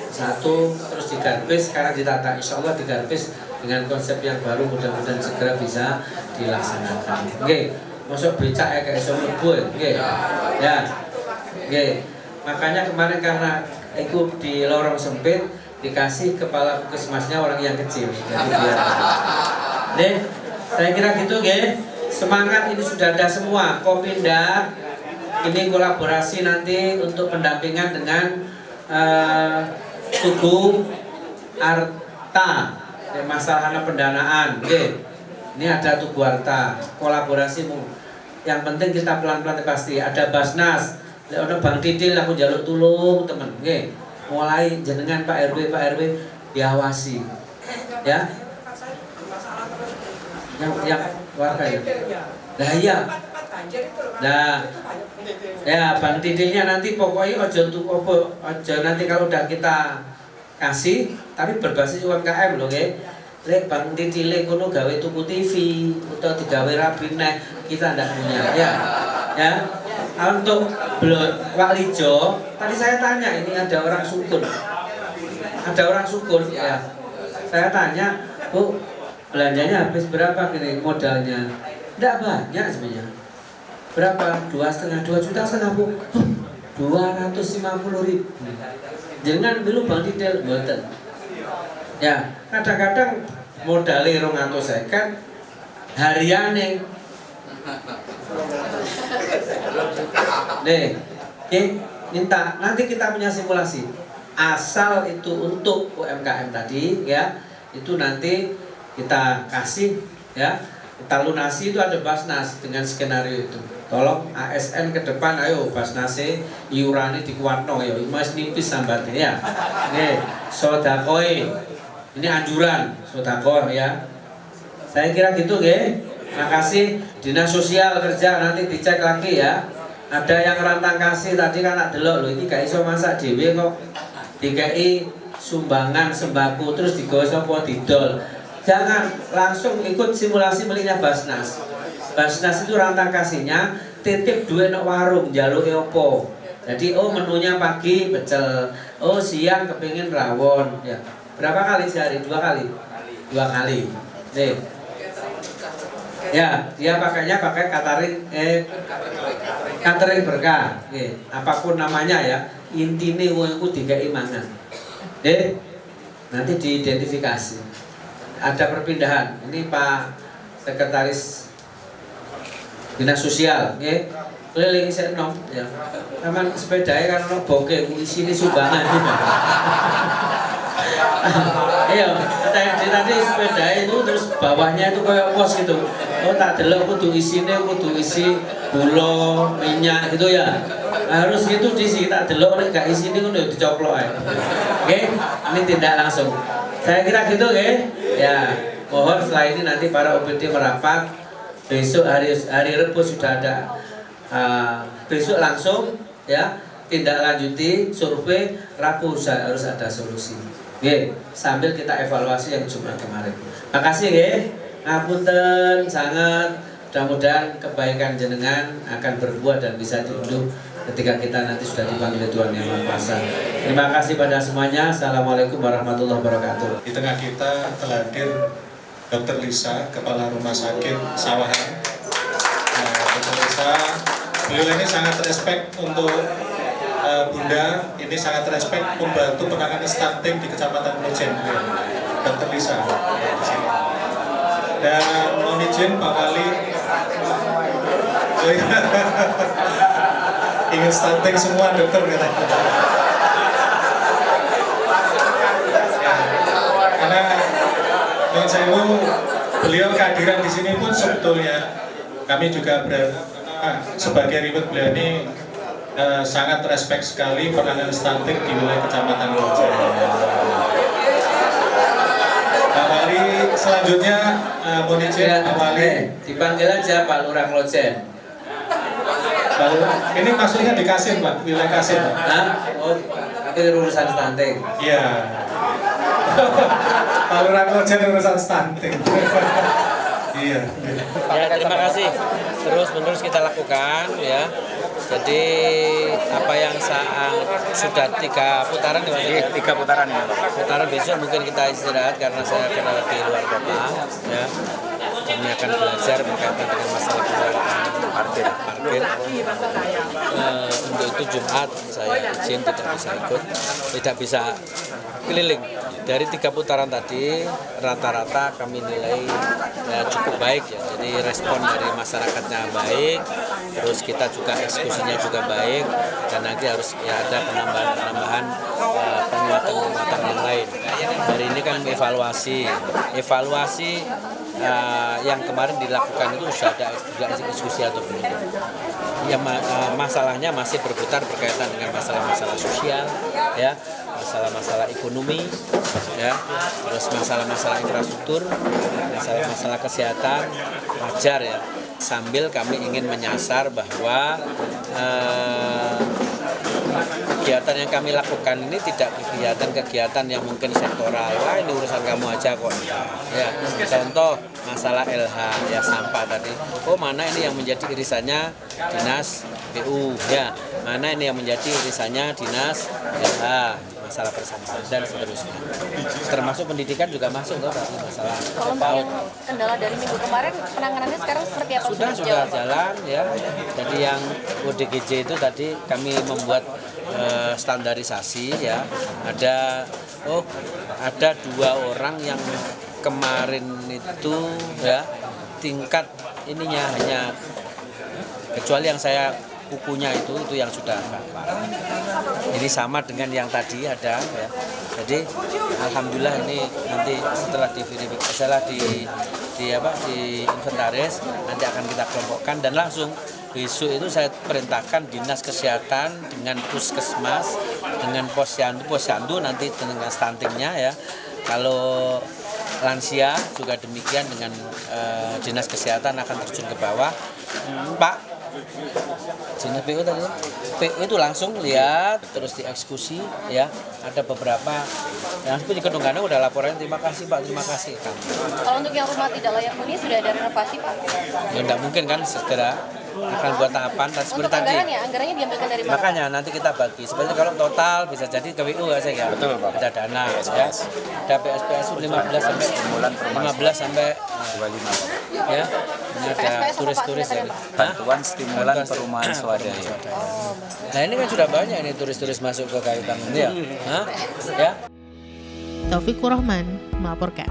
1 terus digarbis, sekarang ditata, insya Allah digarbis dengan konsep yang baru, mudah-mudahan segera bisa dilaksanakan. Oke, masuk becak ya kayak sumur bu, oke, ya, oke. Makanya kemarin karena itu di lorong sempit, dikasih kepala puskesmasnya orang yang kecil. Jadi biar saya kira gitu nggih. Semangat ini sudah ada semua. Kopinda ini kolaborasi nanti untuk pendampingan dengan Tugu Arta masalah pendanaan. Ini ada Tugu Arta kolaborasi. Yang penting kita pelan-pelan pasti ada Basnas. Ada Bang Didil aku jaluk tulung temen. Mulai jenengan Pak RW diawasi. Ya. Yang warga ya. Nah iya. Nah, ya Bang Didilnya nanti pokoknya ojo nanti kalau udah kita kasih, tapi berbasis UMKM loh, Lek Bang Didile kono gawe tuku TV atau digawe rapi nek kita ndak punya, ya. Untuk Wak Lijo, tadi saya tanya ini ada orang sukun, ya. Saya tanya, Bu, belanjanya habis berapa kira modalnya? Ndak banyak sebenarnya. Berapa? 2,5 juta Bu. 250.000. Jangan dulu Bang Didel mboten. Ya, kadang-kadang modalnya 250 hariane. Minta nanti kita punya simulasi. Asal itu untuk UMKM tadi ya, itu nanti kita kasih ya. Kita lunasi itu ada Basnas dengan skenario itu. Tolong ASN ke depan, ayo Basnase iurane dikuatno ya, mas nipis sambatnya ya. Nih, sodakoi. Ini anjuran sodako ya. Saya kira gitu Makasih Dinas Sosial Kerja nanti dicek lagi ya. Ada yang rantang kasih tadi kan ada delok lho iki gak iso masak dhewe kok. DKI sumbangan sembako terus digawe sapa didol. Jangan langsung ikut simulasi belinya Basnas. Basnas itu rantang kasihnya titip duit nang warung jaluke opo. Jadi menunya pagi pecel, siang kepingin rawon ya. Berapa kali sehari? 2 kali. 2 kali. Nih. Ya, dia pakainya pakai catering berkah. Apapun namanya ya, intine wong iku dikai mangan. Nanti diidentifikasi. Ada perpindahan. Ini Pak Sekretaris Dinas Sosial, keliling senom ya. Taman sepedanya kan ono bokeh isine sumbangan. Iya, tadi sepeda itu terus bawahnya itu kayak pos gitu. Tak delok kudu isine kudu isi gula, minyak gitu ya. Harus gitu diisi, tak delok nek gak isine ngono ya dicoplok ae. Ini tindak langsung. Saya kira gitu ya. Mohon setelah ini nanti para OPD merapat. Besok hari Rabu sudah ada besok langsung ya tindak lanjuti survei. Rabu harus ada solusi. Sambil kita evaluasi yang Jumat kemarin. Makasih ngapunten sangat. Mudah-mudahan kebaikan jenengan akan berbuah dan bisa diunduh ketika kita nanti sudah dipanggil Tuhan Yang Maha Kuasa. Terima kasih pada semuanya. Assalamualaikum warahmatullahi wabarakatuh. Di tengah kita telah hadir Dr. Lisa, Kepala Rumah Sakit Sawahan. Dr. Lisa, beliau ini sangat respect untuk Bunda, ini sangat respect membantu penanganan stunting di Kecamatan Klojen. Dr. Lisa di sini. Dan mohon izin Pak Wali, ingin stunting semua dokter katanya. Karena menurut saya beliau kehadiran di sini pun sebetulnya kami juga sebagai ribet beliau ini sangat respect sekali penanganan stunting di wilayah Kecamatan Klojen. Pak Wali selanjutnya mohon izin Pak Wali dipanggil aja Pak Lurah Klojen. Ini maksudnya di Kasir Pak, wilayah Kasir Pak. Oh, itu urusan stunting. Iya. Pak Lurah Klojen urusan stunting. Iya. Ya, terima kasih. Terus-menerus kita lakukan ya. Jadi apa yang sudah 3 putaran ya, 3 putaran ya. Putaran besok mungkin kita istirahat karena saya akan di luar kota ya. Kami akan belajar berkaitan dengan masalah parkir. Untuk itu Jumat saya izin tidak bisa ikut, tidak bisa keliling. Dari 3 putaran tadi rata-rata kami nilai cukup baik ya. Jadi respon dari masyarakatnya baik, terus kita juga eksekusinya juga baik, dan nanti harus ya ada penambahan penguatan yang lain. Hari ini kan evaluasi yang kemarin dilakukan itu sudah ada juga eksekusi atau belum. Ya masalahnya masih berputar berkaitan dengan masalah-masalah sosial, ya, masalah-masalah ekonomi, ya, terus masalah-masalah infrastruktur, masalah-masalah kesehatan, wajar ya. Sambil kami ingin menyasar bahwa kegiatan yang kami lakukan ini tidak kegiatan yang mungkin sektoral. Wah, ini urusan kamu aja kok. Ya, contoh masalah LH ya, sampah tadi. Oh, mana ini yang menjadi irisannya dinas PU, ya. Mana ini yang menjadi irisannya dinas LH, masalah persampahan dan seterusnya. Termasuk pendidikan juga masuk loh tadi masalah. Kalau untuk yang kendala dari minggu kemarin penanganannya sekarang seperti apa? Sudah jalan ya. Jadi yang ODGJ itu tadi kami membuat standarisasi ya. Ada 2 orang yang kemarin itu ya tingkat ininya hanya, kecuali yang saya kukunya itu yang sudah ini sama dengan yang tadi ada ya. Jadi alhamdulillah ini nanti setelah di inventaris nanti akan kita kelompokkan, dan langsung besok itu saya perintahkan dinas kesehatan dengan puskesmas dengan posyandu nanti dengan stuntingnya ya. Kalau lansia juga demikian dengan dinas kesehatan akan terjun ke bawah. Pak, dinas PU tadi, PU itu langsung lihat terus dieksekusi ya. Ada beberapa yang seperti di Kedung Gandeng udah laporan, terima kasih Pak, terima kasih. Kalau untuk yang rumah tidak layak huni sudah ada renovasi Pak? Ya enggak mungkin kan, segera akan buat tahapan dan seperti untuk tadi. Anggarannya diambilkan dari mana? Makanya nanti kita bagi. Sebenarnya kalau total bisa jadi ke WU ya saya. Betul Pak. Ada dana ya. Ada PSPS 15 sampai 25. Ya. Ini ada turis-turis ya. Bantuan stimulan perumahan swadaya. Nah, ini kan sudah banyak ini turis-turis masuk ke Kayu Tangan ya. Ya. Taufikur Rahman melaporkan.